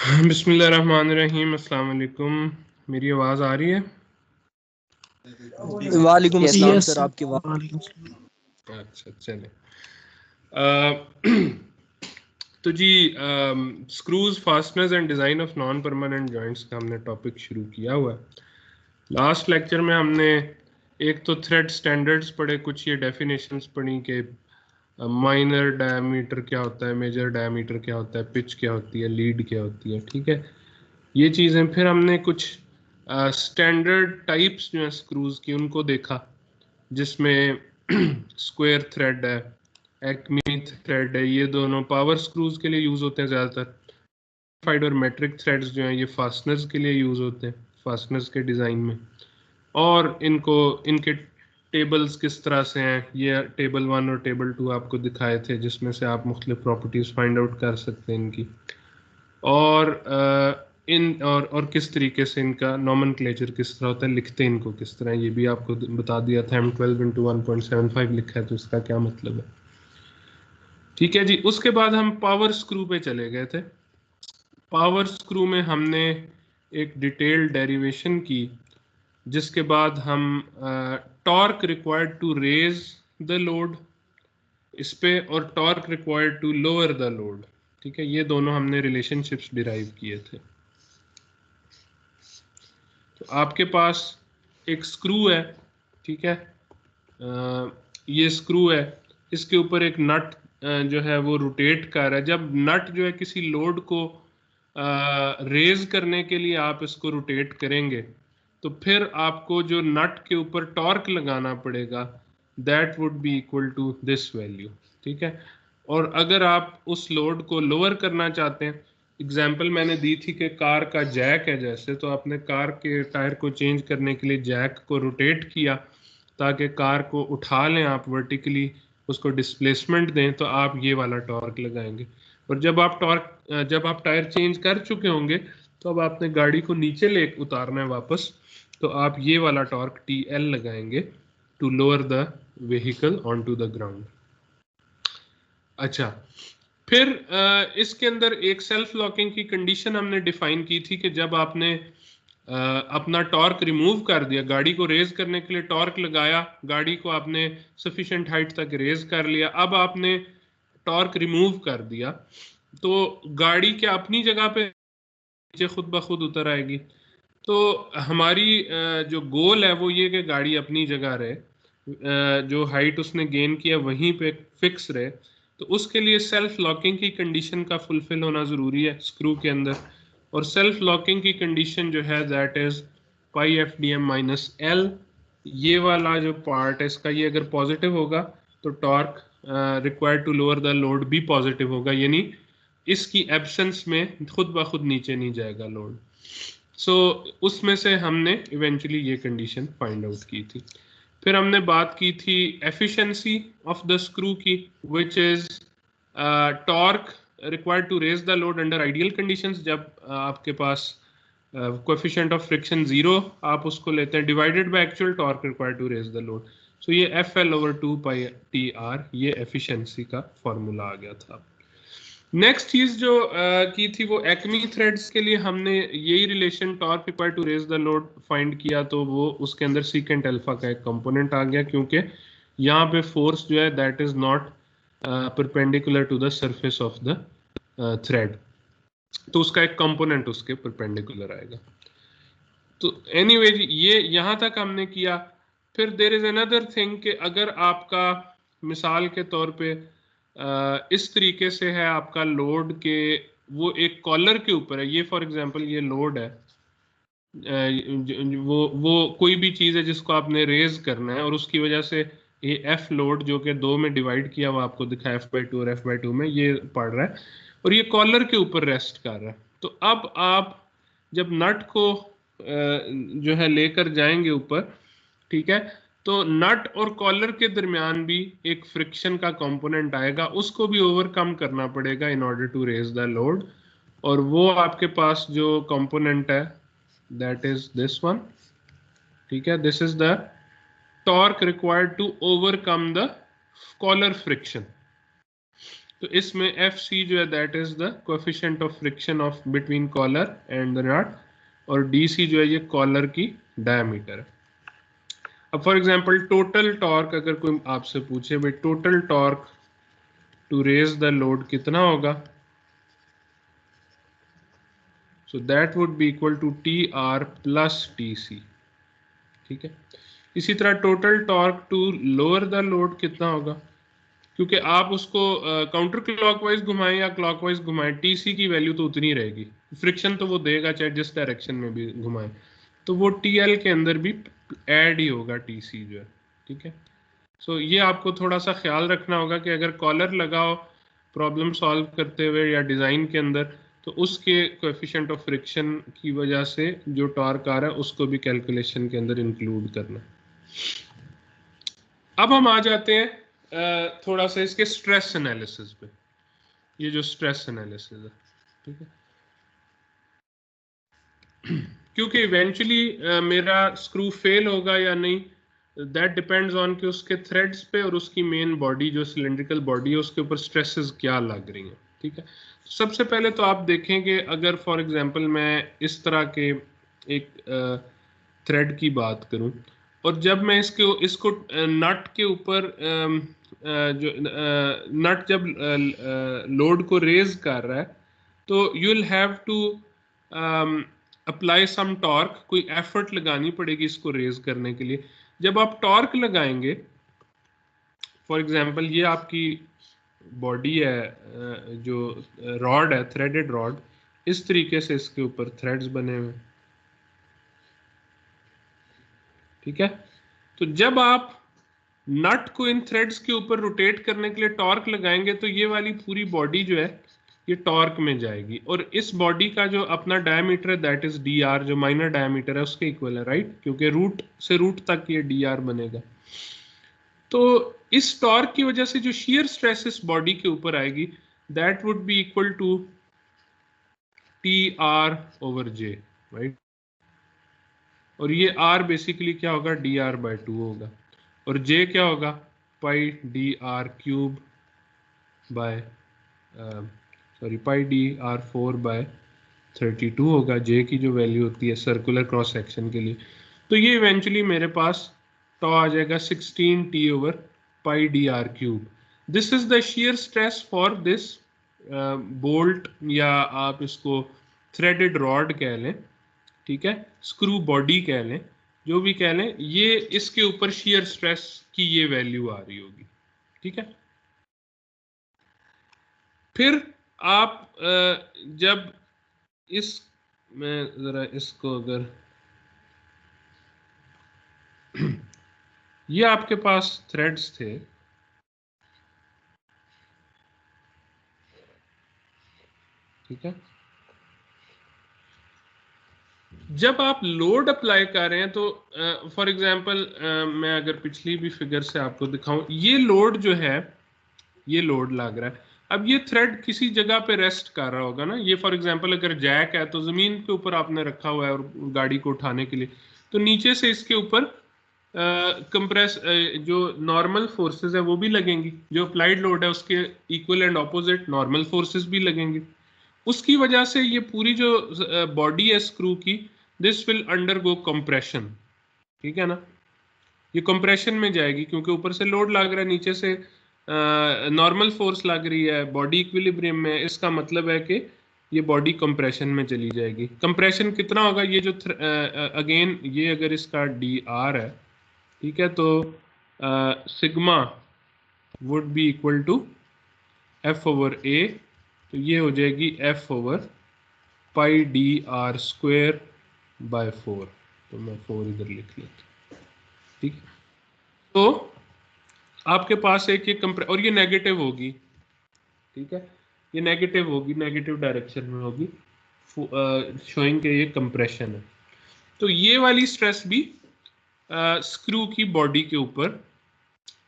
बिस्मिल्लाहिर्रहमानिर्रहीम। अस्सलाम वालेकुम। मेरी आवाज़ आ रही है? वालेकुम अस्सलाम सर, आपकी अच्छा, चले। तो जी, screws, fasteners and design of non permanent joints का हमने टॉपिक शुरू किया हुआ है। लास्ट लेक्चर में हमने एक तो थ्रेड स्टैंडर्ड्स पढ़े, कुछ ये डेफिनेशंस पढ़ी कि माइनर डायमीटर क्या होता है, मेजर डायमीटर क्या होता है, पिच क्या होती है, लीड क्या होती है, ठीक है, ये चीज़ें। फिर हमने कुछ स्टैंडर्ड टाइप्स जो हैं स्क्रूज की उनको देखा, जिसमें स्क्वायर थ्रेड है, एक्मी थ्रेड है, ये दोनों पावर स्क्रूज के लिए यूज़ होते हैं ज़्यादातर। फाइड और मेट्रिक थ्रेड्स जो हैं ये फास्टनर्स के लिए यूज़ होते हैं, फास्टनर्स के डिज़ाइन में। और इनके टेबल्स किस तरह से हैं, ये टेबल 1 और टेबल 2 आपको दिखाए थे, जिसमें से आप मुख्तलिफ प्रॉपर्टीज़ फाइंड आउट कर सकते हैं इनकी। और और किस तरीके से इनका नॉमेनक्लेचर किस तरह होता है, लिखते हैं इनको किस तरह, ये भी आपको बता दिया था। M12 × 1.75 लिखा है तो इसका क्या मतलब है, ठीक है जी। उसके बाद हम पावर स्क्रू पे चले गए थे। पावर स्क्रू में हमने एक डिटेल्ड डेरिवेशन की, जिसके बाद हम torque required to raise the load इस पे और torque required to lower the load, ठीक है, ये दोनों हमने रिलेशनशिप्स डिराइव किए थे। तो आपके पास एक स्क्रू है, ठीक है, ये स्क्रू है, इसके ऊपर एक नट जो है वो रोटेट कर रहा है। जब नट जो है किसी लोड को रेज करने के लिए आप इसको रोटेट करेंगे, तो फिर आपको जो नट के ऊपर टॉर्क लगाना पड़ेगा, that would be equal to this value, ठीक है। और अगर आप उस लोड को लोअर करना चाहते हैं, एग्जाम्पल मैंने दी थी कि कार का जैक है जैसे, तो आपने कार के टायर को चेंज करने के लिए जैक को रोटेट किया ताकि कार को उठा लें आप वर्टिकली, उसको डिस्प्लेसमेंट दें, तो आप ये वाला टॉर्क लगाएंगे। और जब आप टायर चेंज कर चुके होंगे, तो अब आपने गाड़ी को नीचे ले उतारना है वापस, तो आप ये वाला टॉर्क TL लगाएंगे to lower the vehicle on to the ground. अच्छा, फिर इसके अंदर एक सेल्फ लॉकिंग की कंडीशन हमने डिफाइन की थी कि जब आपने अपना टॉर्क रिमूव कर दिया, गाड़ी को रेज करने के लिए टॉर्क लगाया, गाड़ी को आपने सफिशिएंट हाइट तक रेज कर लिया, अब आपने टॉर्क रिमूव कर दिया, तो गाड़ी क्या अपनी जगह पे नीचे खुद ब खुद उतर आएगी। तो हमारी जो गोल है वो ये कि गाड़ी अपनी जगह रहे, जो हाइट उसने गेन किया वहीं पे फिक्स रहे। तो उसके लिए सेल्फ लॉकिंग की कंडीशन का फुलफिल होना ज़रूरी है स्क्रू के अंदर। और सेल्फ लॉकिंग की कंडीशन जो है that is pi FDM - L। ये वाला जो पार्ट है इसका, ये अगर पॉजिटिव होगा तो torque required to lower the load भी पॉजिटिव होगा, यानी इसकी एब्सेंस में खुद ब खुद नीचे नहीं जाएगा लोड। सो उसमें से हमने इवेंचुअली ये कंडीशन फाइंड आउट की थी। फिर हमने बात की थी एफिशिएंसी ऑफ द स्क्रू की, which is torque required to raise the load under ideal conditions, जब आपके पास कोएफिशिएंट ऑफ फ्रिक्शन 0 आप उसको लेते हैं, divided by actual torque required to raise the load. So ये FL/2πTR, ये एफिशिएंसी का फॉर्मूला आ गया था। नेक्स्ट चीज जो की थी वो एक्मी थ्रेड्स के लिए हमने यही relation torque required to raise the load find किया, तो वो उसके अंदर सीकेंट अल्फा का एक कंपोनेंट आ गया, क्योंकि यहाँ पे फोर्स जो है that is not perpendicular to the surface of the thread, तो उसका एक कंपोनेंट उसके परपेंडिकुलर आएगा। तो एनीवे ये यहाँ तक हमने किया। फिर देयर इज अनदर थिंग कि अगर आपका मिसाल के तौर पे इस तरीके से है आपका लोड के, वो एक कॉलर के ऊपर है, ये फॉर एग्जांपल ये लोड है, वो कोई भी चीज़ है जिसको आपने रेज करना है, और उसकी वजह से ये F लोड जो कि 2 में डिवाइड किया हुआ आपको दिखा F/2 और F/2 में ये पड़ रहा है, और ये कॉलर के ऊपर रेस्ट कर रहा है। तो अब आप जब नट को जो है लेकर जाएंगे ऊपर, ठीक है, तो नट और कॉलर के दरमियान भी एक फ्रिक्शन का कंपोनेंट आएगा, उसको भी ओवरकम करना पड़ेगा in order to raise the load. और वो आपके पास जो कंपोनेंट है दैट इज दिस वन, ठीक है, this is the torque required to overcome the collar friction. तो इसमें एफ सी जो है that is the coefficient of friction of between collar and the nut, और डी सी जो है ये कॉलर की डायमीटर है। अब फॉर एग्जांपल टोटल टॉर्क अगर कोई आपसे पूछे भाई total torque to raise the load कितना होगा, so that would be equal to T R plus T C. ठीक है, इसी तरह total torque to lower the load कितना होगा, क्योंकि आप उसको काउंटर क्लॉकवाइज घुमाएं या क्लॉकवाइज घुमाएं टीसी की वैल्यू तो उतनी रहेगी, फ्रिक्शन तो वो देगा चाहे जिस डायरेक्शन में भी घुमाएं, तो वो टीएल के अंदर भी ऐड ही होगा टीसी जो है। ठीक है, सो ये आपको थोड़ा सा ख्याल रखना होगा कि अगर कॉलर लगाओ प्रॉब्लम सॉल्व करते हुए या डिज़ाइन के अंदर, तो उसके कोएफिशिएंट ऑफ फ्रिक्शन की वजह से जो टॉर्क आ रहा है उसको भी कैलकुलेशन के अंदर इंक्लूड करना। अब हम आ जाते हैं थोड़ा सा इसके स्ट्रेस एनालिसिस पे, ये जो स्ट्रेस एनालिसिस है। ठीक है, क्योंकि इवेंचुअली मेरा स्क्रू फेल होगा या नहीं दैट डिपेंड्स ऑन कि उसके थ्रेड्स पे और उसकी मेन बॉडी जो सिलेंड्रिकल बॉडी है उसके ऊपर स्ट्रेसेस क्या लग रही हैं। ठीक है, सबसे पहले तो आप देखेंगे अगर फॉर एग्जांपल मैं इस तरह के एक थ्रेड की बात करूं और जब मैं इसको नट के ऊपर जो नट जब लोड को रेज कर रहा है तो you will have to apply some torque, कोई एफर्ट लगानी पड़ेगी इसको रेज करने के लिए। जब आप टॉर्क लगाएंगे फॉर एग्जांपल ये आपकी बॉडी है जो रॉड है थ्रेडेड रॉड, इस तरीके से इसके ऊपर थ्रेड्स बने हुए। ठीक है, तो जब आप नट को इन थ्रेड्स के ऊपर रोटेट करने के लिए टॉर्क लगाएंगे तो ये वाली पूरी बॉडी जो है ये टॉर्क में जाएगी, और इस बॉडी का जो अपना डायमीटर है दैट इज डी आर, जो माइनर डायमीटर है उसके इक्वल है, राइट, क्योंकि रूट से रूट तक ये डी आर बनेगा। तो इस टॉर्क की वजह से जो shear स्ट्रेस इस बॉडी के ऊपर आएगी that would be equal to T R over J, right, और ये आर बेसिकली क्या होगा डी आर बाई 2 होगा, और जे क्या होगा pi D R cube by pi D R 4/32 होगा, जे की जो वैल्यू होती है सर्कुलर क्रॉस सेक्शन के लिए। तो ये इवेंचुअली मेरे पास टॉ आ जाएगा 16t over pi D R cube. This is the shear stress for this bolt, या आप इसको थ्रेडेड रॉड कह लें, ठीक है, स्क्रू बॉडी कह लें, जो भी कह लें, ये इसके ऊपर shear स्ट्रेस की ये वैल्यू आ रही होगी। ठीक है, फिर आप जब इस, मैं जरा इसको अगर ये आपके पास थ्रेड्स थे, ठीक है, जब आप लोड अप्लाई कर रहे हैं तो फॉर एग्जांपल मैं अगर पिछली भी फिगर से आपको दिखाऊं, ये लोड जो है ये लोड लग रहा है, अब ये थ्रेड किसी जगह पे रेस्ट कर रहा होगा ना, ये फॉर एग्जांपल अगर जैक है तो जमीन के ऊपर आपने रखा हुआ है और गाड़ी को उठाने के लिए, तो नीचे से इसके ऊपर कंप्रेस जो नॉर्मल फोर्सेस है वो भी लगेंगी, जो अप्लाइड लोड है उसके equal and opposite normal forces भी लगेंगी। उसकी वजह से ये पूरी जो बॉडी है स्क्रू की दिस विल अंडरगो कंप्रेशन। ठीक है ना, ये कंप्रेशन में जाएगी क्योंकि ऊपर से लोड लग रहा है, नीचे से नॉर्मल फोर्स लग रही है, बॉडी इक्विलिब्रियम में, इसका मतलब है कि ये बॉडी कंप्रेशन में चली जाएगी। कंप्रेशन कितना होगा, ये जो अगेन ये अगर इसका डी आर है, ठीक है, तो sigma would be equal to F over A, तो ये हो जाएगी F over pi D R square by 4, तो मैं 4 इधर लिख लेता। ठीक है, तो आपके पास एक ये और ये नेगेटिव होगी, ठीक है, ये नेगेटिव होगी, नेगेटिव डायरेक्शन में होगी, शोइंग के ये कंप्रेशन है। तो ये वाली स्ट्रेस भी स्क्रू की बॉडी के ऊपर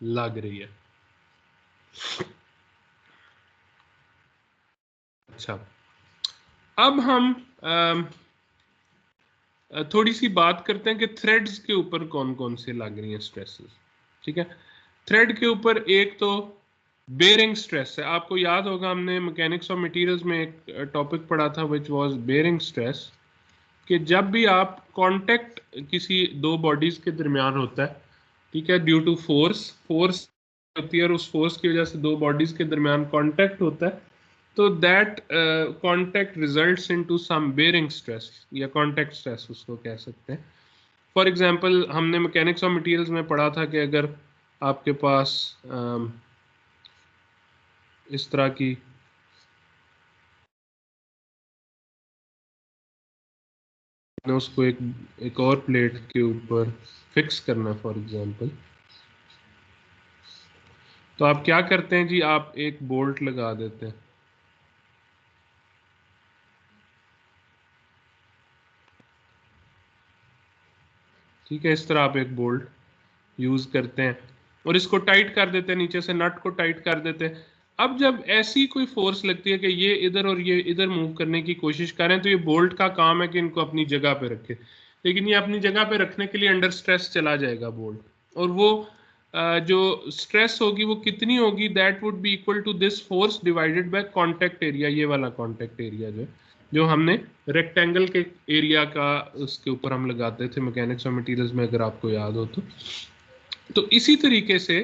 लग रही है। अच्छा, अब हम थोड़ी सी बात करते हैं कि थ्रेड्स के ऊपर कौन कौन से लग रही हैं स्ट्रेसेस। ठीक है, थ्रेड के ऊपर एक तो बेरिंग स्ट्रेस है। आपको याद होगा हमने मैकेनिक्स ऑफ मटेरियल्स में एक टॉपिक पढ़ा था विच वाज बेरिंग स्ट्रेस, कि जब भी आप कांटेक्ट किसी दो बॉडीज के दरमियान होता है, ठीक है, ड्यू टू फोर्स, फोर्स होती है और उस फोर्स की वजह से दो बॉडीज के दरमियान कांटेक्ट होता है, तो that contact results into some bearing stress या कांटेक्ट स्ट्रेस उसको कह सकते हैं। फॉर एग्जांपल हमने मैकेनिक्स ऑफ मटेरियल्स में पढ़ा था कि अगर आपके पास इस तरह की उसको एक और प्लेट के ऊपर फिक्स करना फॉर एग्जांपल, तो आप क्या करते हैं जी, आप एक बोल्ट लगा देते हैं। ठीक है, इस तरह आप एक बोल्ट यूज करते हैं और इसको टाइट कर देते हैं, नीचे से नट को टाइट कर देते हैं। अब जब ऐसी कोई फोर्स लगती है कि ये इधर और ये इधर मूव करने की कोशिश करें, तो ये बोल्ट का काम है कि इनको अपनी जगह पे रखे, लेकिन ये अपनी जगह पे रखने के लिए अंडर स्ट्रेस चला जाएगा बोल्ट, और वो जो स्ट्रेस होगी वो कितनी होगी, that would be equal to this force divided by contact area. ये वाला कांटेक्ट एरिया जो हमने रेक्टेंगल के एरिया का उसके ऊपर हम लगाते थे मैकेनिक्स ऑफ मटेरियल्स में, अगर आपको याद हो तो इसी तरीके से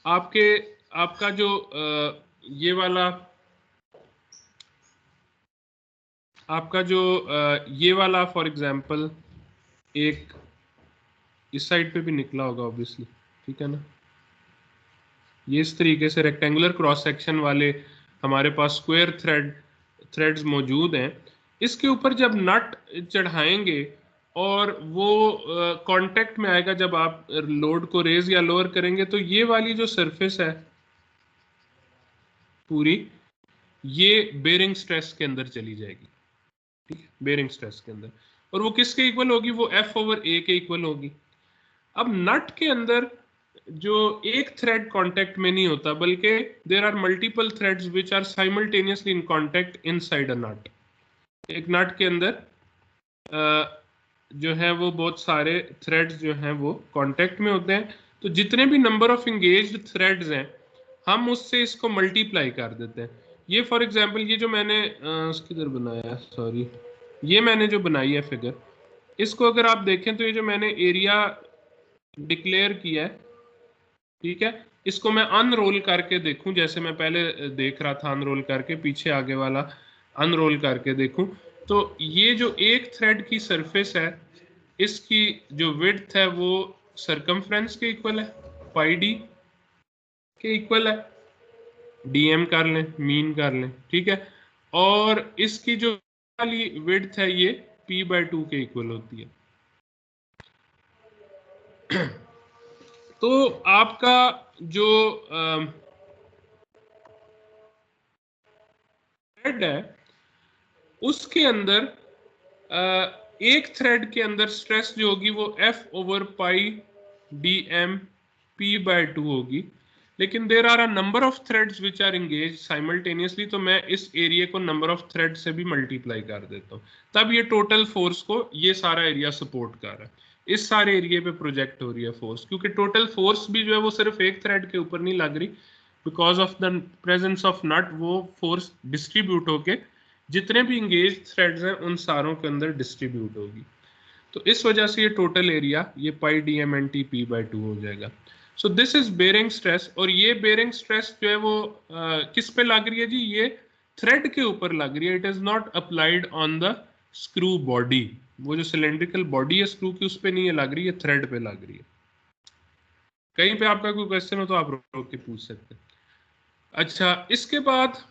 आपके आपका जो ये वाला आपका जो ये वाला फॉर एग्जांपल एक इस साइड पे भी निकला होगा ऑब्वियसली, ठीक है ना, ये इस तरीके से रेक्टेंगुलर क्रॉस सेक्शन वाले हमारे पास स्क्वायर थ्रेड्स मौजूद हैं। इसके ऊपर जब नट चढ़ाएंगे और वो कांटेक्ट में आएगा, जब आप लोड को रेज या लोअर करेंगे, तो ये वाली जो सरफेस है पूरी, ये बेरिंग स्ट्रेस के अंदर चली जाएगी। ठीक है, बेरिंग स्ट्रेस के अंदर, और वो किसके इक्वल होगी, वो एफ ओवर ए के इक्वल होगी। अब नट के अंदर जो एक थ्रेड कांटेक्ट में नहीं होता, बल्कि there are multiple threads which are simultaneously in contact inside a nut. एक नट के अंदर जो है वो बहुत सारे थ्रेड्स जो हैं वो कांटेक्ट में होते हैं, तो जितने भी नंबर ऑफ इंगेज्ड थ्रेड्स हैं हम उससे इसको मल्टीप्लाई कर देते हैं। ये फॉर एग्जांपल ये जो मैंने किधर बनाया है, सॉरी, ये मैंने जो बनाई है फिगर, इसको अगर आप देखें तो ये जो मैंने एरिया डिक्लेयर किया है, ठीक है, इसको मैं अनरोल करके देखूं, जैसे मैं पहले देख रहा था अनरोल करके, पीछे आगे वाला अनरोल करके देखूं, तो ये जो एक थ्रेड की सरफेस है इसकी जो विड्थ है वो सरकमफ्रेंस के इक्वल है, पाई डी के इक्वल है, डीएम कर लें, मीन कर लें, ठीक है, और इसकी जो वाली विड्थ है ये p/2 के इक्वल होती है। तो आपका जो थ्रेड है उसके अंदर एक थ्रेड के अंदर स्ट्रेस जो होगी वो F over pi D M p/2 होगी, लेकिन there are a number of threads which are engage simultaneously, तो मैं इस एरिया को नंबर ऑफ थ्रेड से भी मल्टीप्लाई कर देता हूँ, तब ये टोटल फोर्स को ये सारा एरिया सपोर्ट कर रहा है, इस सारे एरिया पे प्रोजेक्ट हो रही है फोर्स, क्योंकि टोटल फोर्स भी जो है वो सिर्फ एक थ्रेड के ऊपर नहीं लग रही, because of the presence of nut वो फोर्स डिस्ट्रीब्यूट होके जितने भी इंगेज थ्रेड्स हैं उन सारों के अंदर डिस्ट्रीब्यूट होगी, तो इस वजह से ये टोटल एरिया ये pi D M N T p/2 हो जाएगा। So this is bearing stress, और ये बेरिंग स्ट्रेस जो है वो किस पे लग रही है जी, ये थ्रेड के ऊपर लग रही है, it is not applied on the screw body, वो जो सिलेंड्रिकल बॉडी है स्क्रू की उस पे नहीं है लग रही है, थ्रेड पे लग रही है। कहीं पे आपका कोई क्वेश्चन हो तो आप रोक के पूछ सकते हैं। अच्छा, इसके बाद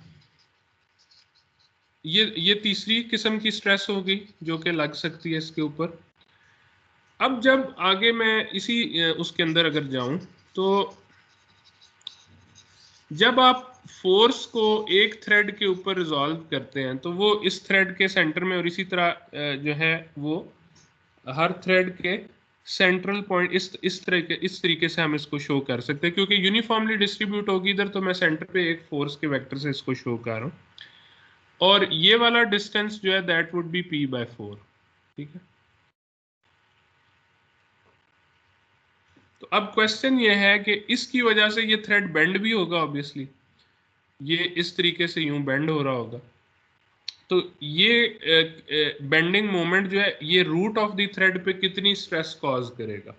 ये तीसरी किस्म की स्ट्रेस होगी जो कि लग सकती है इसके ऊपर। अब जब आगे मैं इसी उसके अंदर अगर जाऊं, तो जब आप फोर्स को एक थ्रेड के ऊपर रिजॉल्व करते हैं तो वो इस थ्रेड के सेंटर में, और इसी तरह जो है वो हर थ्रेड के सेंट्रल पॉइंट इस तरीके से हम इसको शो कर सकते हैं, क्योंकि यूनिफॉर्मली डिस्ट्रीब्यूट होगी इधर, तो मैं सेंटर पे एक फोर्स के वेक्टर से इसको शो कर रहा हूं, और ये वाला डिस्टेंस जो है दैट वुड बी p/4, ठीक है। तो अब क्वेश्चन ये है कि इसकी वजह से ये थ्रेड बेंड भी होगा ऑब्वियसली, ये इस तरीके से यूं बेंड हो रहा होगा। तो ये बेंडिंग मोमेंट जो है ये रूट ऑफ द थ्रेड पे कितनी स्ट्रेस कॉज करेगा,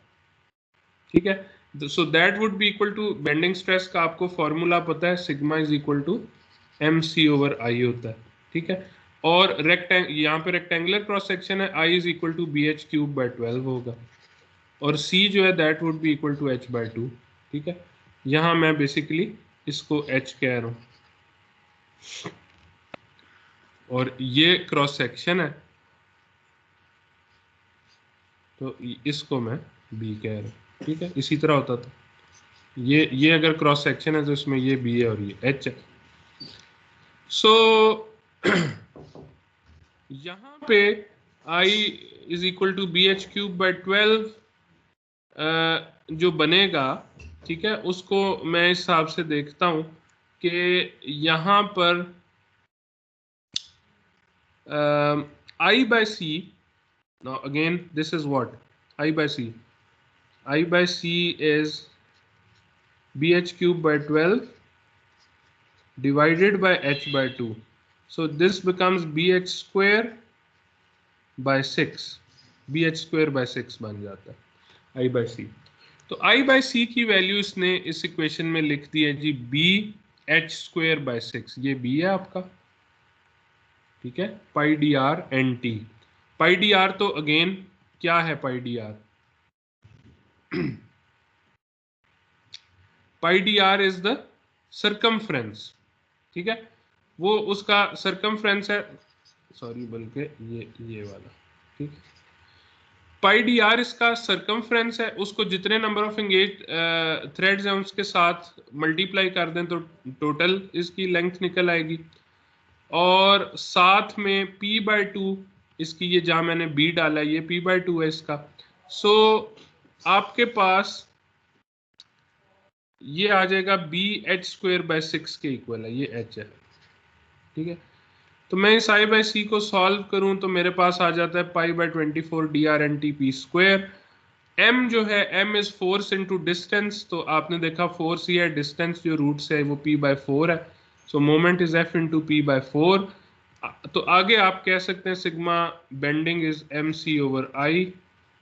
ठीक है। So that would be equal to, bending stress का आपको फॉर्मूला पता है, sigma is equal to MC/I होता है, ठीक है। और यहाँ पे रेक्टेंगुलर क्रॉस सेक्शन है, I is equal to BH³/12 होगा, और C जो है that would be equal to H/2, ठीक है। यहाँ मैं बेसिकली इसको H कह रहा हूं, और ये क्रॉस सेक्शन है तो इसको मैं B कह रहा हूं, ठीक है। इसी तरह होता था, ये अगर क्रॉस सेक्शन है तो इसमें ये B है और ये H है। सो यहाँ पे I is equal to BH³/12 जो बनेगा, ठीक है, उसको मैं इस हिसाब से देखता हूं कि यहाँ पर I/C, now again this is what I/C is BH³/12 divided by H/2, so this becomes BH²/6, BH²/6 बन जाता है I/C। तो I/C की वैल्यू इसने इस इक्वेशन में लिख दी है जी BH²/6, ये B है आपका, ठीक है। πdr/nt, πdr तो अगेन क्या है πdr? πdr is the circumference, ठीक है, वो उसका सर्कमफ्रेंस है, सॉरी बल्कि ये वाला, ठीक है। πdr इसका सर्कमफ्रेंस है, उसको जितने नंबर ऑफ एंगेज थ्रेड्स हैं उसके साथ मल्टीप्लाई कर दें तो टोटल इसकी लेंथ निकल आएगी, और साथ में P/2 इसकी, ये जहां मैंने B डाला है ये P/2 है इसका। सो आपके पास ये आ जाएगा BH²/6 के इक्वल है, ये H है, ठीक है। तो मैं इस I/C को सॉल्व करूं तो मेरे पास आ जाता है π/24 dr/nt²। m जो है, m is force into distance, तो आपने देखा फोर्स ही है, डिस्टेंस जो रूट से है वो P/4 है, so moment is F into P/4। तो आगे आप कह सकते हैं sigma bending is MC/I,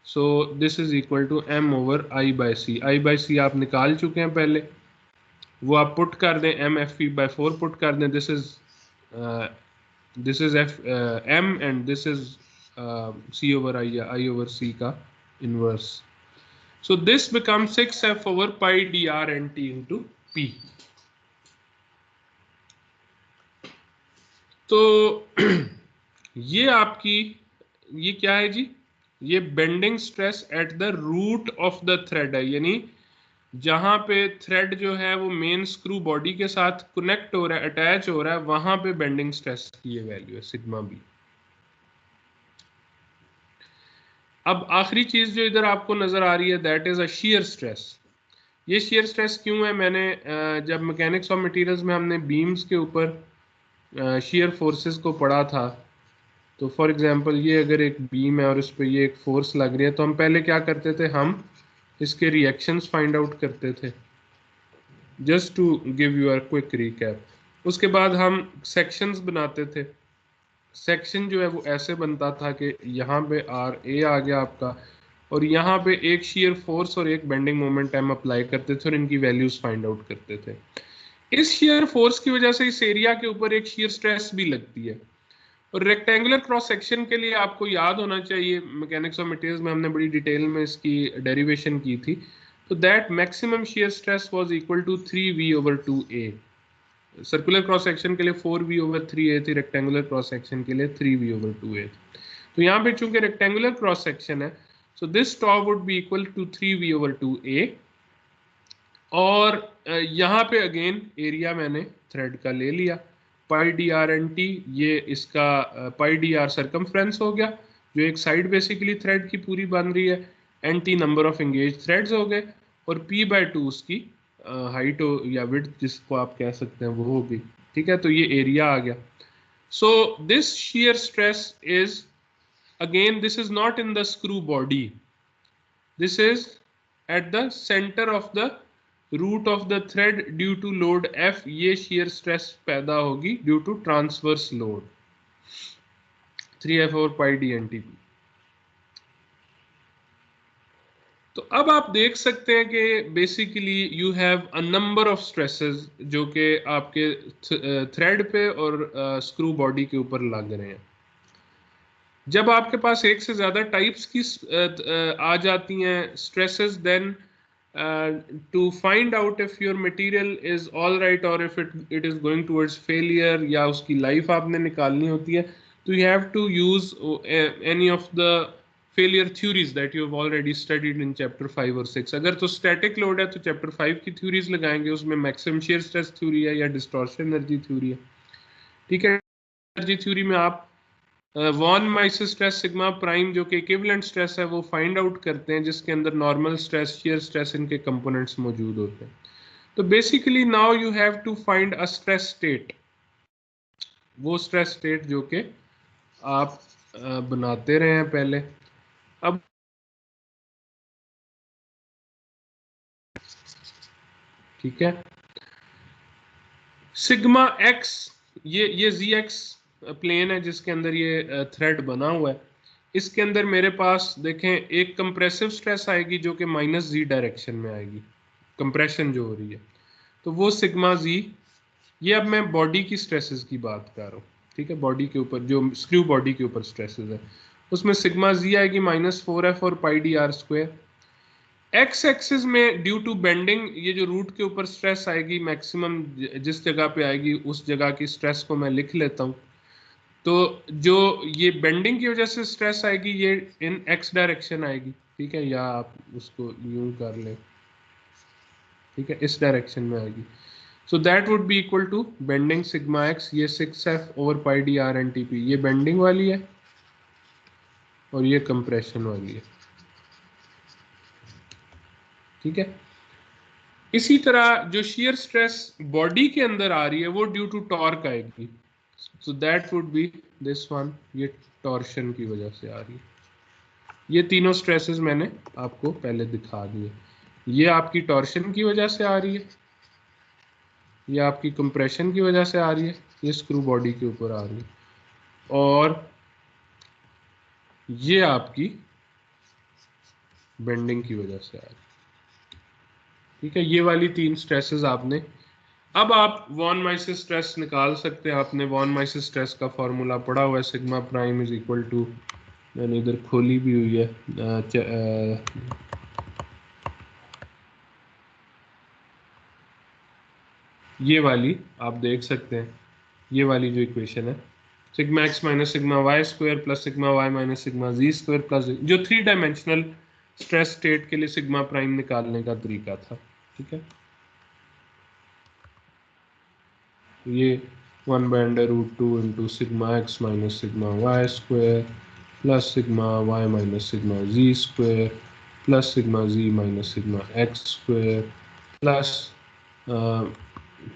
so this is equal to M/I/C। I/C आप निकाल चुके हैं पहले, वो आप पुट कर दें, MFP/4 पुट कर दें, this is M and this is C/I या I/C का inverse. So this becomes 6F over pi dr/nt into P. तो ये आपकी, ये क्या है जी, ये bending stress at the root of the thread है, यानी जहां पे थ्रेड जो है वो मेन स्क्रू बॉडी के साथ कनेक्ट हो रहा है, अटैच हो रहा है, वहां पे बेंडिंग स्ट्रेस की ये वैल्यू है सिग्मा B। अब आखिरी चीज जो इधर आपको नजर आ रही है that is a shear stress. ये shear स्ट्रेस क्यों है, मैंने जब मैकेनिक्स ऑफ मटेरियल्स में हमने बीम्स के ऊपर shear फोर्सेस को पढ़ा था, तो फॉर एग्जांपल ये अगर एक बीम है और उस पर ये एक फोर्स लग रही है, तो हम पहले क्या करते थे, हम इसके रिएक्शंस फाइंड आउट करते थे, just to give you a quick recap. उसके बाद हम सेक्शंस बनाते थे, सेक्शन जो है वो ऐसे बनता था कि यहाँ पे RA आ गया आपका, और यहाँ पे एक shear फोर्स और एक बेंडिंग मोमेंट हम अप्लाई करते थे और इनकी वैल्यूज फाइंड आउट करते थे। इस shear फोर्स की वजह से इस एरिया के ऊपर एक shear स्ट्रेस भी लगती है। और रेक्टेंगुलर क्रॉस सेक्शन के लिए आपको याद होना चाहिए, मैकेनिक्स ऑफ मटेरियल्स में हमने बड़ी डिटेल में इसकी डेरिवेशन की थी, तो that maximum shear stress was equal to 3V/2A। Circular cross section के लिए 4V/3A थी, रेक्टेंगुलर क्रॉस सेक्शन के लिए 3V/2A थी। तो यहाँ पे चूंकि रेक्टेंगुलर क्रॉस सेक्शन है, so this top would be equal to 3V/2A, और यहाँ पे अगेन एरिया मैंने थ्रेड का ले लिया, पाई dr/nt, ये इसका पाई dr सर्कमफ्रेंस हो गया, जो एक साइड बेसिकली थ्रेड की पूरी बन रही है, nt number of engage threads हो गए, और P/2 उसकी हाइट या विड्थ जिसको आप कह सकते हैं वो होगी, ठीक है। तो ये एरिया आ गया। So this shear stress is, again this is not in the screw body, this is at the center of the root of the thread due to load F, ये shear स्ट्रेस पैदा होगी due to transverse load 3F और pi D NTP। तो अब आप देख सकते हैं कि basically you have a number of stresses जो कि आपके थ्रेड पे और स्क्रू बॉडी के ऊपर लग रहे हैं। जब आपके पास एक से ज्यादा टाइप्स की आ जाती हैं stresses, then to find out if your material is all right और if it is going towards failure या उसकी लाइफ आपने निकालनी होती है, तो you have to use any of the failure theories that you have already studied in chapter 5 और 6। अगर तो स्टैटिक लोड है तो चैप्टर 5 की थ्योरीज लगाएंगे, उसमें मैक्सिमम शियर स्ट्रेस थ्योरी है या डिस्टॉर्शन एनर्जी थ्योरी है। ठीक है, एनर्जी थ्योरी में आप von Mises stress sigma prime जो कि इक्विवेलेंट स्ट्रेस है वो फाइंड आउट करते हैं, जिसके अंदर नॉर्मल स्ट्रेस, शियर स्ट्रेस, इनके कंपोनेंट्स मौजूद होते हैं। तो basically now you have to find a stress state, वो स्ट्रेस स्टेट जो कि आप बनाते रहे हैं पहले। अब ठीक है, सिग्मा एक्स, ये जी एक्स प्लेन है जिसके अंदर ये थ्रेड बना हुआ है। इसके अंदर मेरे पास देखें एक कंप्रेसिव स्ट्रेस आएगी जो कि माइनस जी डायरेक्शन में आएगी, कंप्रेशन जो हो रही है, तो वो सिग्मा जी। ये अब मैं बॉडी की स्ट्रेसेस की बात कर रहा हूँ। ठीक है, बॉडी के ऊपर जो स्क्रू बॉडी के ऊपर स्ट्रेसेस है उसमें सिग्मा जी आएगी -4F और pi D R square. X axis में ड्यू टू बेंडिंग ये जो रूट के ऊपर स्ट्रेस आएगी मैक्सिमम जिस जगह पे आएगी उस जगह की स्ट्रेस को मैं लिख लेता हूँ। तो जो ये बेंडिंग की वजह से स्ट्रेस आएगी ये इन एक्स डायरेक्शन आएगी। ठीक है, या आप उसको यूं कर लें, ठीक है, इस डायरेक्शन में आएगी। So that would be equal to bending sigma X, ये 6F over pi D R NTP, ये बेंडिंग वाली है और ये कंप्रेशन वाली है। ठीक है, इसी तरह जो शियर स्ट्रेस बॉडी के अंदर आ रही है वो ड्यू टू टॉर्क आएगी। So that would B this one, ये टॉर्शन की वजह से आ रही है। ये तीनों स्ट्रेसेस मैंने आपको पहले दिखा दिए। ये आपकी टॉर्शन की वजह से आ रही है, ये आपकी कंप्रेशन की वजह से आ रही है, ये स्क्रू बॉडी के ऊपर आ रही है, और ये आपकी बेंडिंग की वजह से आ रही है। ठीक है, ये वाली तीन स्ट्रेसेस आपने, अब आप वॉन माइसिस स्ट्रेस निकाल सकते हैं। आपने वॉन माइसिस स्ट्रेस का फॉर्मूला पढ़ा हुआ है, sigma prime is equal to, मैंने इधर खोली भी हुई है, ये वाली आप देख सकते हैं, ये वाली जो इक्वेशन है, sigma X minus sigma Y square plus sigma Y minus sigma Z square plus, जो 3 डायमेंशनल स्ट्रेस स्टेट के लिए सिग्मा प्राइम निकालने का तरीका था। ठीक है, ये 1/√2 into sigma X minus sigma Y square plus sigma Y minus sigma Z square plus sigma Z minus sigma X square plus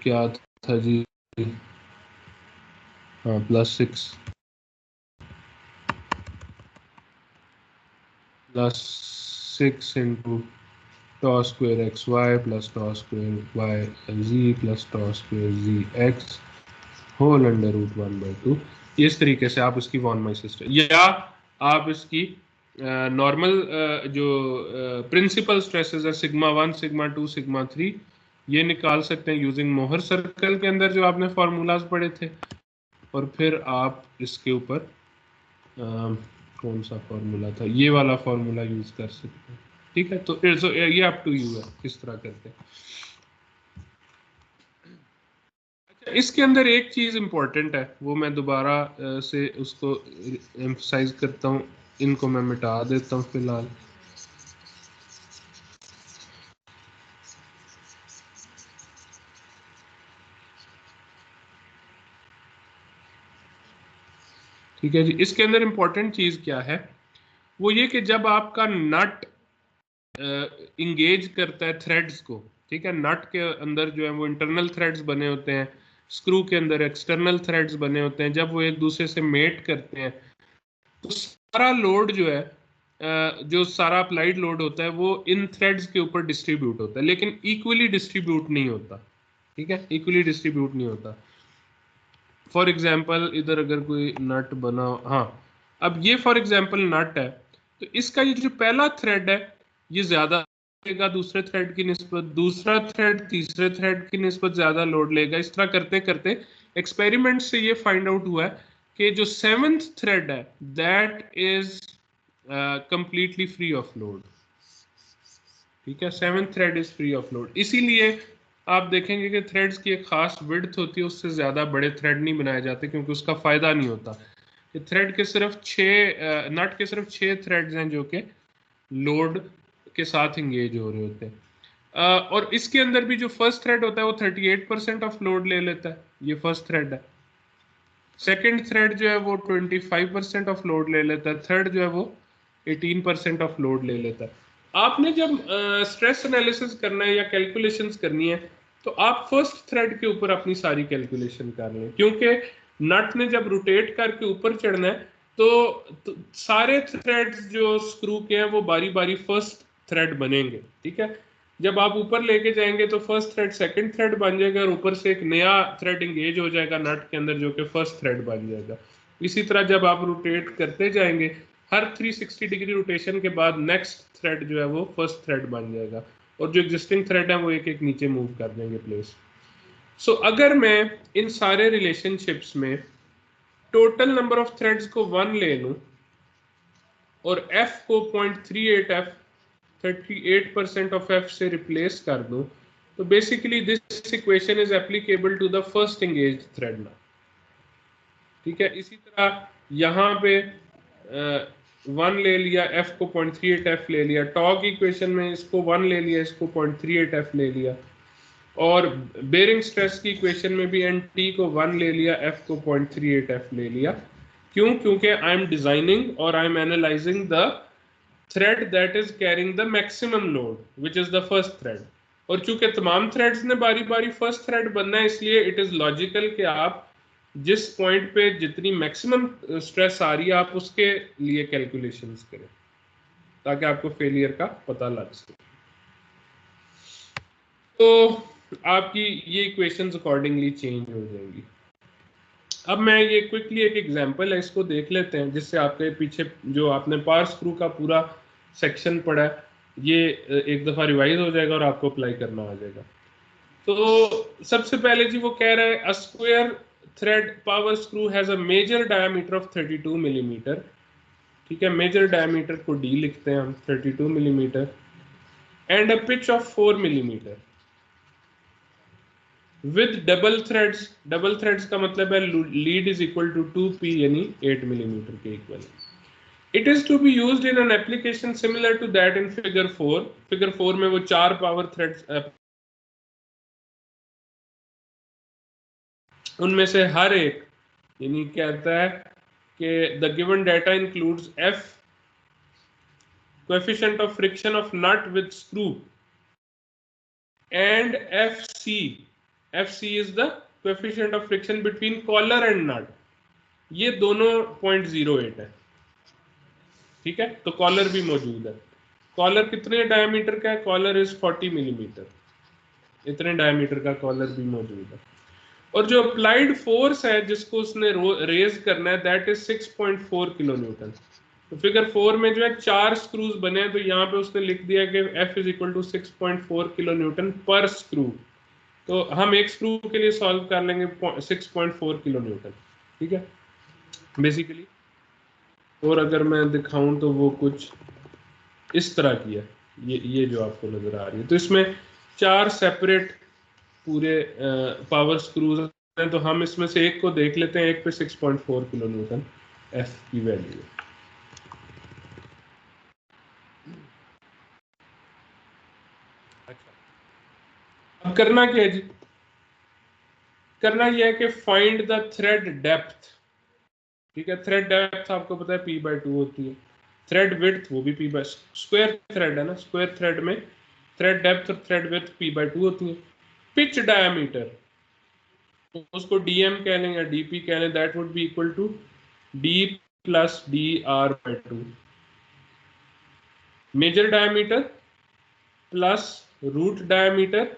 क्या था जी, हाँ, +6 into tau square X Y plus tau square Y Z plus tau square Z X whole √1/2। इस तरीके से आप इसकी von Mises stress, या आप इसकी नॉर्मल जो प्रिंसिपल स्ट्रेसेस है सिग्मा 1, सिग्मा 2, सिग्मा 3, ये निकाल सकते हैं यूजिंग मोहर सर्कल के अंदर जो आपने फार्मूलाज पढ़े थे, और फिर आप इसके ऊपर कौन सा फार्मूला था, ये वाला फार्मूला यूज कर सकते हैं। ठीक है, तो ये अप टू यू है किस तरह करते हैं। इसके अंदर एक चीज इंपॉर्टेंट है, वो मैं दोबारा से उसको एम्फसाइज करता हूँ, इनको मैं मिटा देता हूँ फिलहाल। ठीक है जी, इसके अंदर इंपॉर्टेंट चीज क्या है, वो ये कि जब आपका नट इंगेज करता है थ्रेड्स को, ठीक है, नट के अंदर जो है वो इंटरनल थ्रेड्स बने होते हैं, स्क्रू के अंदर एक्सटर्नल थ्रेड्स बने होते हैं, जब वो एक दूसरे से मेट करते हैं तो सारा लोड जो है जो सारा अप्लाइड लोड होता है वो इन थ्रेड्स के ऊपर डिस्ट्रीब्यूट होता है, लेकिन इक्वली डिस्ट्रीब्यूट नहीं होता। ठीक है, इक्वली डिस्ट्रीब्यूट नहीं होता। फॉर एग्जाम्पल इधर अगर कोई नट बना, हाँ, अब ये फॉर एग्जाम्पल नट है, तो इसका ये जो पहला थ्रेड है ये ज्यादा लेगा दूसरे थ्रेड की निस्बत, दूसरा थ्रेड तीसरे थ्रेड की निस्बत ज्यादा लोड लेगा। इस तरह करते करते एक्सपेरिमेंट से ये फाइंड आउट हुआ है कि जो सेवंथ थ्रेड है that is completely free of load. ठीक है, seventh thread is free of load. इसीलिए आप देखेंगे कि थ्रेड्स की एक खास विड्थ होती है, उससे ज्यादा बड़े थ्रेड नहीं बनाए जाते क्योंकि उसका फायदा नहीं होता। कि थ्रेड के सिर्फ 6 नट के सिर्फ 6 थ्रेड्स हैं जो कि लोड के साथ इंगेज हो रहे होते हैं। और इसके अंदर भी जो फर्स्ट थ्रेड होता है वो 38% ऑफ लोड ले लेता है, ये फर्स्ट थ्रेड है। सेकेंड थ्रेड जो है वो 25% ऑफ लोड ले लेता है, थर्ड जो है वो 18% ऑफ लोड ले लेता है। आपने जब स्ट्रेस एनालिसिस करना है या कैलकुलेशंस करनी है तो आप फर्स्ट थ्रेड के ऊपर अपनी सारी कैलकुलेशन कर लें, क्योंकि नट ने जब रोटेट करके ऊपर चढ़ना है तो सारे थ्रेड्स जो स्क्रू के हैं वो बारी बारी फर्स्ट थ्रेड बनेंगे। ठीक है, जब आप ऊपर लेके जाएंगे तो फर्स्ट थ्रेड सेकंड थ्रेड बन जाएगा और ऊपर से एक नया थ्रेड इंगेज हो जाएगा नट के अंदर जो कि फर्स्ट थ्रेड बन जाएगा। इसी तरह जब आप रोटेट करते जाएंगे हर 360 डिग्री रोटेशन के बाद नेक्स्ट थ्रेड जो है वो फर्स्ट थ्रेड बन जाएगा और जो एग्जिस्टिंग थ्रेड है वो एक एक नीचे मूव कर देंगे प्लेस। सो अगर मैं इन सारे रिलेशनशिप्स में टोटल नंबर ऑफ थ्रेड्स को 1 ले लूं और f को 0.38f 38% ऑफ f से रिप्लेस कर दूं तो basically this equation is applicable to the first engage thread ना। ठीक है, इसी तरह यहाँ पे 1 ले लिया, f को 0.38f ले लिया, टॉर्क इक्वेशन में इसको 1 ले लिया, इसको 0.38f ले लिया, और बेरिंग स्ट्रेस की इक्वेशन में भी एन टी को 1 ले लिया, f को 0.38f ले लिया। क्यों? क्योंकि आई एम डिजाइनिंग और I am analysing the thread that is carrying the maximum load which is the first thread. और चूंकि तमाम थ्रेड्स ने बारी बारी फर्स्ट थ्रेड बनना है इसलिए इट इज लॉजिकल कि आप जिस पॉइंट पे जितनी मैक्सिमम स्ट्रेस आ रही है आप उसके लिए कैलकुलेशंस करें ताकि आपको फेलियर का पता लग सके। तो आपकी ये इक्वेशंस अकॉर्डिंगली चेंज हो जाएंगी। अब मैं ये क्विकली एक एग्जांपल है इसको देख लेते हैं जिससे आपके पीछे जो आपने पावर स्क्रू का पूरा सेक्शन पढ़ा है ये एक दफा रिवाइज हो जाएगा और आपको अप्लाई करना आ जाएगा। तो सबसे पहले जी वो कह रहा है a square thread power screw has a major diameter of 32 millimetre. ठीक है, मेजर डायमीटर को डी लिखते हैं हम, 32 millimetre, and a pitch of 4 millimetre with double threads का मतलब है lead is equal to 2p यानी 8 मिलीमीटर के equal. It is to be used in an application similar to that in figure 4। Figure 4 में वो 4 पावर थ्रेड्स, उनमें से हर एक यानी कहता है कि the given data includes f coefficient of friction of nut with screw and fc is the coefficient of friction between collar and nut। ये दोनों 0.08 है। ठीक है, तो कॉलर भी मौजूद है। कॉलर कितने डायमीटर का है? कॉलर इज 40 मिलीमीटर, इतने डायमीटर का कॉलर भी मौजूद है। और जो अप्लाइड फोर्स है जिसको उसने रेज करना है दैट इज 6.4 किलो न्यूटन। तो फिगर 4 में जो है 4 स्क्रूज बने हैं तो यहाँ पे उसने लिख दिया कि F is equal to 6.4 kilo newton per screw. तो हम एक स्क्रू के लिए सॉल्व कर लेंगे 6.4 किलो न्यूटन। ठीक है बेसिकली। और अगर मैं दिखाऊं तो वो कुछ इस तरह की है, ये जो आपको नजर आ रही है। तो इसमें 4 सेपरेट पूरे पावर स्क्रूज हैं, तो हम इसमें से एक को देख लेते हैं। एक पे 6.4 किलो न्यूटन एफ की वैल्यू है। अब करना क्या है जी? करना यह है कि फाइंड द थ्रेड डेप्थ। ठीक है, थ्रेड डेप्थ आपको पता है p/2 होती है। थ्रेड विड्थ वो भी p बाय, स्क्वायर थ्रेड है ना, स्क्वायर थ्रेड में थ्रेड डेप्थ और थ्रेड विड्थ p/2 होती है। पिच डायमीटर उसको dm कह लें या dp कह लें, that would be equal to d plus D R by 2। Major diameter plus root diameter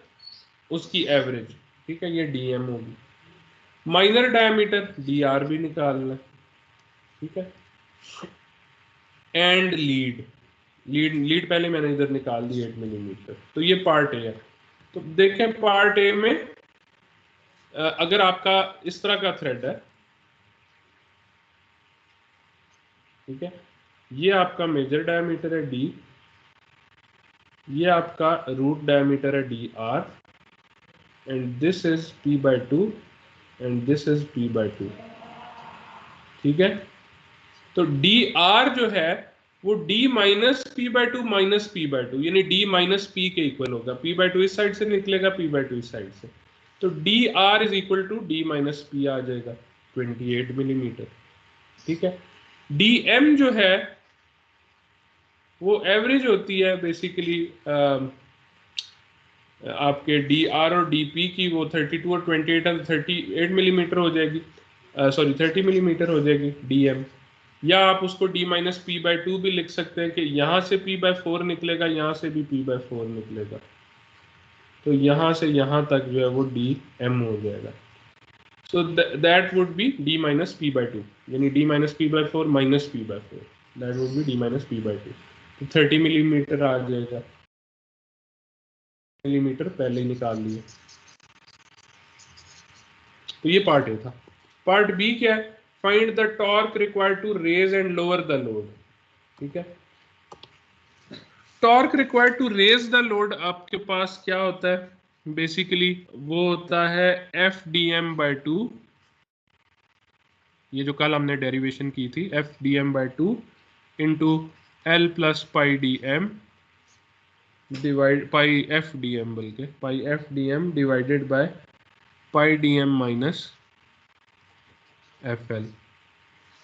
उसकी एवरेज, ठीक है, ये डीएम होगी। माइनर डायमीटर डीआर भी निकालना, ठीक है। एंड लीड, लीड पहले मैंने इधर निकाल दी 8 मिलीमीटर। तो ये पार्ट ए है। तो देखें पार्ट ए में अगर आपका इस तरह का थ्रेड है, ठीक है, ये आपका मेजर डायमीटर है डी, ये आपका रूट डायमीटर है D R, and this is p/2 and this is p/2, ठीक है। तो डी आर जो है वो d minus p/2 minus p/2, यानी d माइनस p के इक्वल होगा। p/2 इस साइड से निकलेगा, p/2 इस साइड से, तो D R is equal to d minus p आ जाएगा 28 मिलीमीटर, ठीक है। डी एम जो है वो एवरेज होती है बेसिकली आपके डी आर और डी पी की, वो 32 और 28 है, 38 मिलीमीटर हो जाएगी, सॉरी 30 मिलीमीटर हो जाएगी डी एम। या आप उसको d माइनस p/2 भी लिख सकते हैं कि यहां से p/4 निकलेगा, यहां से भी p/4 निकलेगा, तो यहां से यहां तक जो है वो dm हो जाएगा। सो that would B d minus p/2, यानी d minus p/4 minus p/4, that would B d minus p/2। तो 30 मिलीमीटर आ जाएगा, मिलीमीटर पहले ही निकाल लिए। तो ये पार्ट ए था। पार्ट बी क्या है? Find the torque required to raise and lower the load, ठीक है। Torque required to raise the load आपके पास क्या होता है बेसिकली? वो होता है Fdm/2, ये जो कल हमने डेरिवेशन की थी, Fdm/2 into L plus pi D M divide pi Fdm, बल्कि pi Fdm divided by pi D M minus Fl।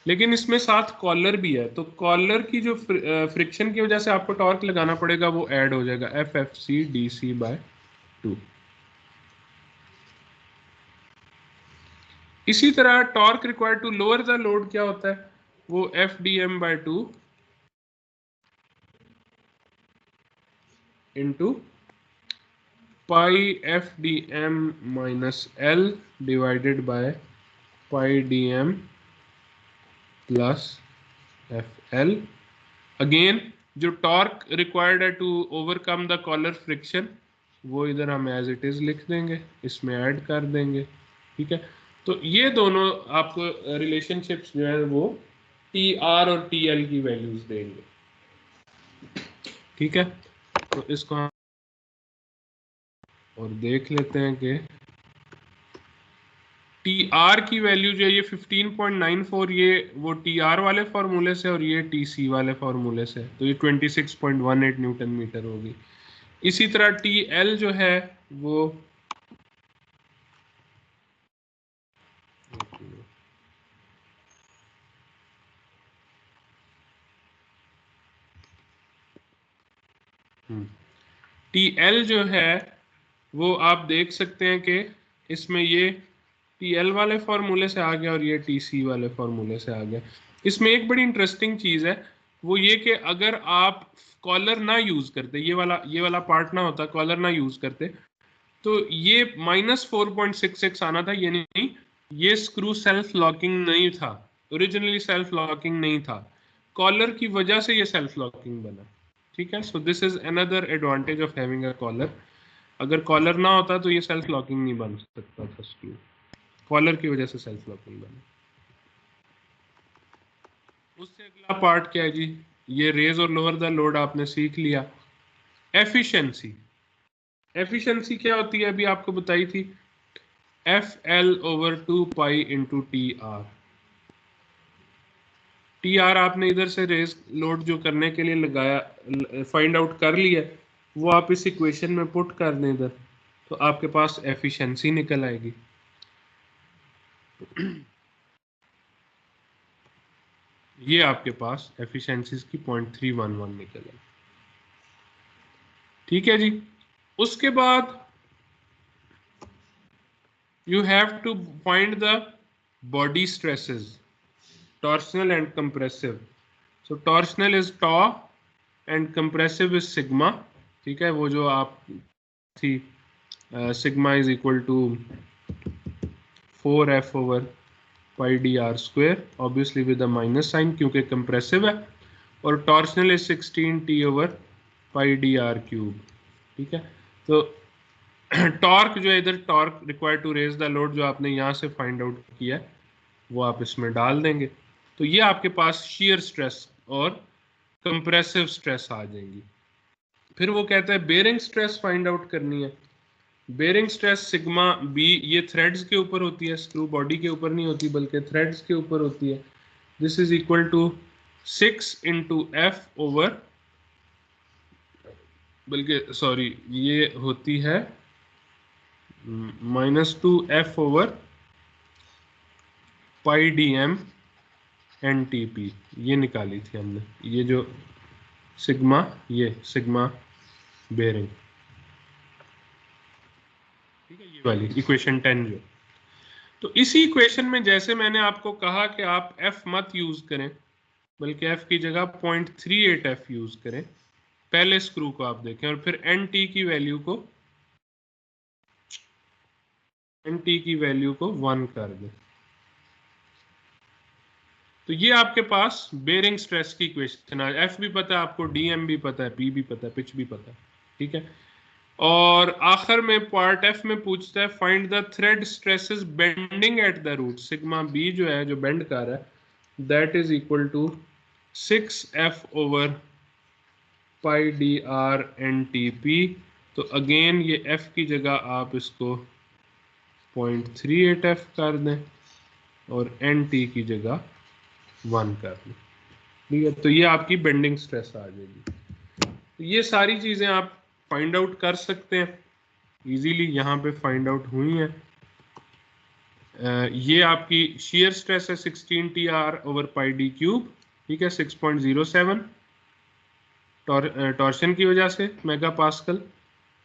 लेकिन इसमें साथ कॉलर भी है, तो कॉलर की जो फ्रिक्शन की वजह से आपको टॉर्क लगाना पड़ेगा वो ऐड हो जाएगा FFc/dc/2। इसी तरह torque required to lower the load क्या होता है? वो Fdm/2 into pi Fdm minus L divided by pi dm plus Fl। Again जो टॉर्क रिक्वायर्ड है to overcome the collar friction वो इधर हम एज इट इज लिख देंगे, इसमें ऐड कर देंगे, ठीक है। तो ये दोनों आपको रिलेशनशिप्स जो है वो टी आर और टी एल की वैल्यूज देंगे, ठीक है। तो इसको हम और देख लेते हैं कि टी आर की वैल्यू जो है ये 15.94, ये वो टी आर वाले फॉर्मूले से और ये टी सी वाले फॉर्मूले से, तो ये 26.18 न्यूटन मीटर होगी। इसी तरह टी एल जो है वो टी एल जो है वो आप देख सकते हैं कि इसमें ये टी एल वाले फॉर्मूले से आ गया और ये टी सी वाले फॉर्मूले से आ गया। इसमें एक बड़ी इंटरेस्टिंग चीज है वो ये कि अगर आप कॉलर ना यूज करते, ये वाला पार्ट ना होता, कॉलर ना यूज करते, तो ये -4.66 आना था, ये नहीं, ये स्क्रू सेल्फ लॉकिंग नहीं था, ओरिजिनली सेल्फ लॉकिंग नहीं था, कॉलर की वजह से ये सेल्फ लॉकिंग बना, ठीक है। So this is another advantage of having a collar. अगर कॉलर ना होता तो ये सेल्फ लॉकिंग नहीं बन सकता था स्क्रू, कॉलर की वजह से सेल्फ लॉकिंग बना। उससे अगला पार्ट क्या है जी? ये रेज और लोअर द लोड आपने सीख लिया। एफिशिएंसी, एफिशिएंसी क्या होती है अभी आपको बताई थी, FL/2 pi into T R. T R आपने इधर से रेज लोड जो करने के लिए लगाया, फाइंड आउट कर लिया, वो आप इस इक्वेशन में पुट कर दें इधर, तो आपके पास एफिशिएंसी निकल आएगी। ये आपके पास एफिशिएंसीज की 0.311 निकल आई, ठीक है जी। उसके बाद you have to find the body stresses, torsional and compressive. So torsional is tau and compressive is sigma, ठीक है, वो जो आप थी sigma is equal to 4f over pi D R square, obviously with a minus sign क्योंकि compressive है, और torsional is 16t over pi D R cube, ठीक है। तो टॉर्क जो है इधर, torque required to raise the load जो आपने यहाँ से फाइंड आउट किया है वो आप इसमें डाल देंगे, तो ये आपके पास शियर स्ट्रेस और कंप्रेसिव स्ट्रेस आ जाएंगी। फिर वो कहता है बेरिंग स्ट्रेस फाइंड आउट करनी है। बेरिंग स्ट्रेस सिग्मा बी, ये थ्रेड्स के ऊपर होती है, स्क्रू बॉडी के ऊपर नहीं होती बल्कि थ्रेड्स के ऊपर होती है। This is equal to 6 into F over, बल्कि सॉरी ये होती है -2f over pi D M N T P, ये निकाली थी हमने, ये जो सिग्मा, ये सिग्मा बेरिंग, ठीक है, ये वाली इक्वेशन 10 जो। तो इसी इक्वेशन में जैसे मैंने आपको कहा कि आप f मत यूज करें बल्कि f की जगह 0.38f यूज करें, पहले स्क्रू को आप देखें और फिर nt की वैल्यू को 1 कर दें, तो ये आपके पास बेरिंग स्ट्रेस की इक्वेशन है। एफ भी पता है आपको, डीएम भी पता है, पी भी पता है, पिच भी पता है, ठीक है। और आखिर में पार्ट एफ में पूछता है find the thread stresses bending at the root, sigma B जो है जो बेंड कर रहा है that is equal to 6f over pi D R N T P. तो अगेन ये f की जगह आप इसको 0.38f कर दें और एन टी की जगह 1 कर दें, ठीक है। तो ये आपकी बेंडिंग स्ट्रेस आ जाएगी। तो ये सारी चीजें आप फाइंड आउट कर सकते हैं इजीली, यहाँ पे फाइंड आउट हुई हैं। ये आपकी शियर स्ट्रेस है 16 TR over pi D cube, ठीक है, 6.07 टॉर्शन की वजह से मेगा पास्कल,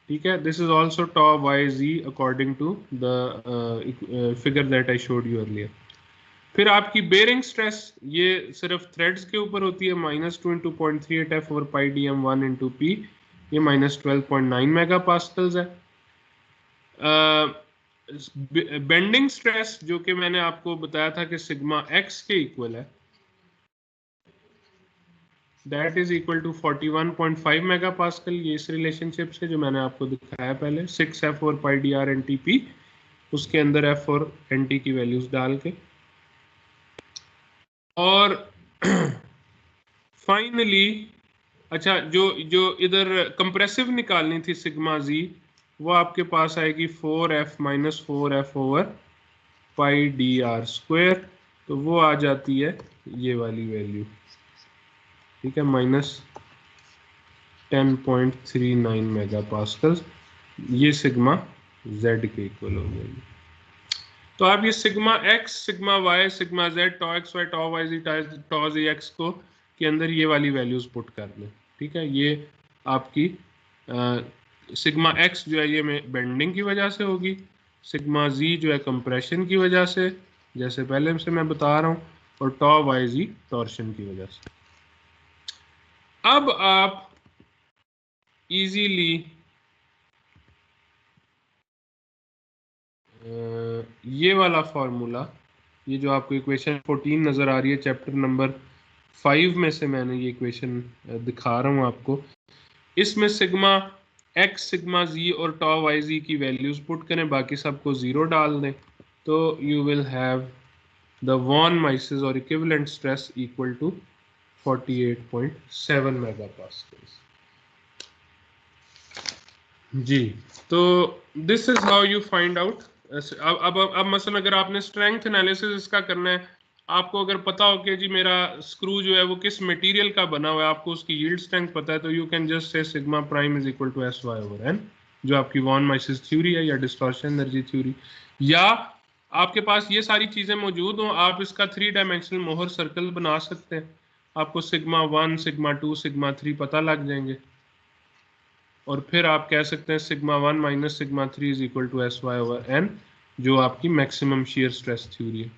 ठीक है। This is also tau Y G according to the figure that I showed you earlier. फिर आपकी बेरिंग स्ट्रेस ये सिर्फ थ्रेड्स के ऊपर होती है, -2 into 0.38f over pi D M 1 into P, ये -12.9 मेगा पास्कल्स है। बेंडिंग स्ट्रेस जो कि मैंने आपको बताया था कि सिग्मा एक्स के इक्वल है, that is equal to 41.5 mega pascal, ये इस रिलेशनशिप से जो मैंने आपको दिखाया पहले, 6f और pi D R N T P, उसके अंदर f और एन टी की वैल्यूज डाल के। और फाइनली अच्छा, जो जो इधर कंप्रेसिव निकालनी थी सिग्मा जी, वो आपके पास आएगी 4f -4f over pi D R square, तो वो आ जाती है ये वाली वैल्यू, ठीक है, -10.39 मेगा पास्कल, ये सिग्मा z के इक्वल हो जाएगी। तो आप ये sigma x, sigma y, sigma z, tau X Y, टॉ वाई जी, टॉ जी एक्स को के अंदर ये वाली वैल्यूज पुट कर दें, ठीक है। ये आपकी सिग्मा x जो है ये में बेंडिंग की वजह से होगी, सिग्मा z जो है कंप्रेशन की वजह से जैसे पहले से मैं बता रहा हूँ, और टॉ वाई जी टॉर्शन की वजह से। अब आप इजीली ये वाला फॉर्मूला, ये जो आपको इक्वेशन 14 नजर आ रही है चैप्टर नंबर 5 में से मैंने ये इक्वेशन दिखा रहा हूँ आपको, इसमें सिग्मा एक्स, सिग्मा जी और टॉ वाई जी की वैल्यूज पुट करें, बाकी सबको 0 डाल दें, तो you will have the von Mises और equivalent stress equal to 48.7 mega pascals. जी, तो this is how you find out. अब मसलन अगर आपने स्ट्रेंथ एनालिसिस इसका करना है, आपको अगर पता हो कि जी मेरा स्क्रू जो है वो किस मटेरियल का बना हुआ है, आपको उसकी यील्ड स्ट्रेंथ पता है, तो you can just say sigma prime is equal to S Y over N, जो आपकी वॉन माइसिस थ्योरी है या डिस्टॉर्शन एनर्जी थ्योरी, या आपके पास ये सारी चीजें मौजूद हो, आप इसका 3 डायमेंशनल मोहर सर्कल बना सकते हैं, आपको सिग्मा 1, सिग्मा 2, सिग्मा 3 पता लग जाएंगे, और फिर आप कह सकते हैं sigma 1 minus sigma 3 is equal to S Y over N, जो आपकी मैक्सिमम शियर स्ट्रेस थ्योरी है।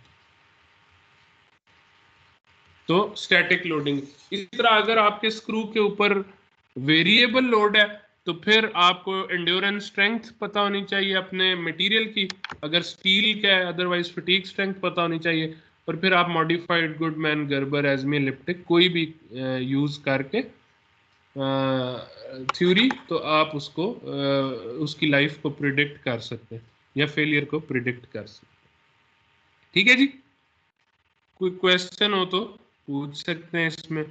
तो स्टैटिक लोडिंग। इसी तरह अगर आपके स्क्रू के ऊपर वेरिएबल लोड है तो फिर आपको एंड्योरेंस स्ट्रेंथ पता होनी चाहिए अपने मटेरियल की, अगर स्टील का है, अदरवाइज फटीग स्ट्रेंथ पता होनी चाहिए। और फिर आप मॉडिफाइड गुडमैन, गर्बर, एजमी, एलिप्टिक कोई भी यूज करके थ्योरी, तो आप उसको उसकी लाइफ को प्रिडिक्ट कर सकते हैं या फेलियर को प्रिडिक्ट कर सकते हैं। ठीक है जी, कोई क्वेश्चन हो तो पूछ सकते हैं इसमें।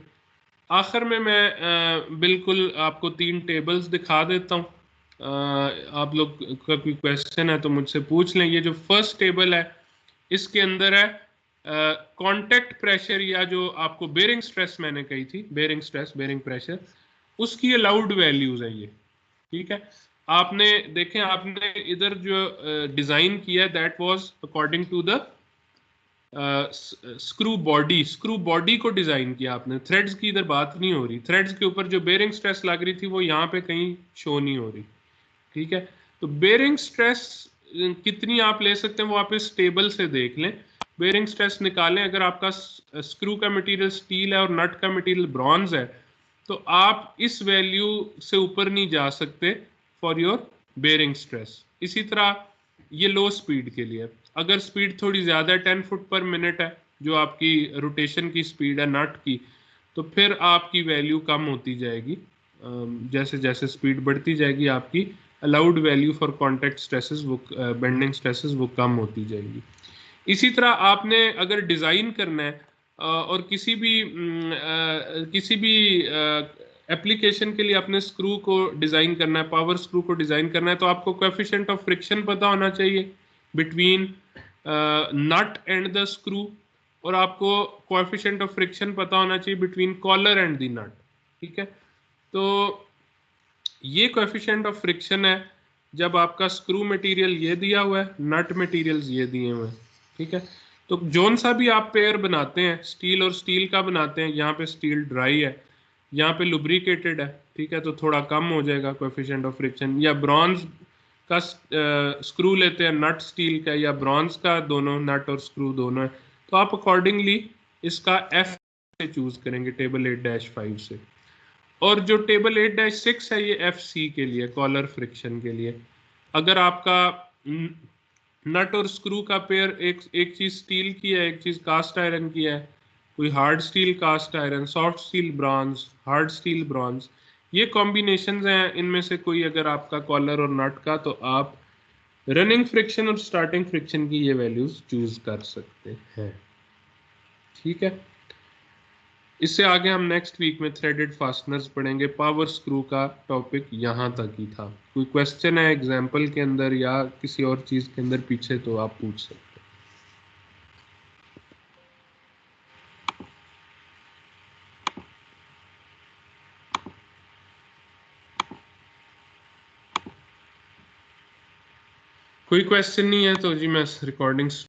आखिर में मैं बिल्कुल आपको 3 टेबल्स दिखा देता हूँ। आप लोग का कोई क्वेश्चन है तो मुझसे पूछ लें। ये जो फर्स्ट टेबल है इसके अंदर है कांटेक्ट प्रेशर, या जो आपको बेरिंग स्ट्रेस मैंने कही थी, बेरिंग स्ट्रेस, बेरिंग प्रेशर, उसकी अलाउड वैल्यूज है ये। ठीक है, आपने देखें, आपने इधर जो डिजाइन किया that was according to the screw body को डिजाइन किया आपने। थ्रेड्स की इधर बात नहीं हो रही, थ्रेड्स के ऊपर जो बेरिंग स्ट्रेस लग रही थी वो यहाँ पे कहीं शो नहीं हो रही। ठीक है, तो बेरिंग स्ट्रेस कितनी आप ले सकते हैं वो आप इस टेबल से देख लें। बेरिंग स्ट्रेस निकालें, अगर आपका स्क्रू का मटेरियल स्टील है और नट का मटेरियल ब्रॉन्ज है तो आप इस वैल्यू से ऊपर नहीं जा सकते फॉर योर बेरिंग स्ट्रेस। इसी तरह ये लो स्पीड के लिए, अगर स्पीड थोड़ी ज्यादा है, 10 फुट पर मिनट है जो आपकी रोटेशन की स्पीड है नट की, तो फिर आपकी वैल्यू कम होती जाएगी। जैसे जैसे स्पीड बढ़ती जाएगी आपकी allowed value for contact stresses, वो बेंडिंग स्ट्रेसेस वो कम होती जाएगी। इसी तरह आपने अगर डिजाइन करना है और किसी भी एप्लीकेशन के लिए अपने स्क्रू को डिजाइन करना है, पावर स्क्रू को डिजाइन करना है, तो आपको कोएफिशिएंट ऑफ फ्रिक्शन पता होना चाहिए between nut and the screw, और आपको कोएफिशिएंट ऑफ फ्रिक्शन पता होना चाहिए between collar and the nut. ठीक है, तो ये कोएफिशिएंट ऑफ फ्रिक्शन है जब आपका स्क्रू मटेरियल ये दिया हुआ है, नट मटेरियल्स ये दिए हुए हैं। ठीक है, तो जोन सा भी आप पेयर बनाते हैं, स्टील और स्टील का बनाते हैं, यहाँ पे स्टील ड्राई है, यहाँ पे लुब्रिकेटेड है, ठीक है, तो थोड़ा कम हो जाएगा कोएफिशिएंट ऑफ फ्रिक्शन। या ब्रॉन्ज का स्क्रू लेते हैं, नट स्टील का या ब्रॉन्ज का, दोनों नट और स्क्रू दोनों है, तो आप अकॉर्डिंगली इसका एफ से चूज करेंगे टेबल 8-5 से। और जो टेबल 8-6 है ये एफ सी के लिए, कॉलर फ्रिक्शन के लिए। अगर आपका नट और स्क्रू का पेयर एक एक चीज स्टील की है, एक चीज कास्ट आयरन की है, कोई hard steel cast iron, soft steel bronze, hard steel bronze, ये कॉम्बिनेशंस हैं, इनमें से कोई अगर आपका कॉलर और नट का, तो आप रनिंग फ्रिक्शन और स्टार्टिंग फ्रिक्शन की ये वैल्यूज चूज कर सकते हैं। ठीक है, इससे आगे हम नेक्स्ट वीक में थ्रेडेड फास्टनर्स पढ़ेंगे। पावर स्क्रू का टॉपिक यहाँ तक ही था। कोई क्वेश्चन है एग्जाम्पल के अंदर या किसी और चीज के अंदर पीछे, तो आप पूछ सकते हैं। कोई क्वेश्चन नहीं है तो जी मैं रिकॉर्डिंग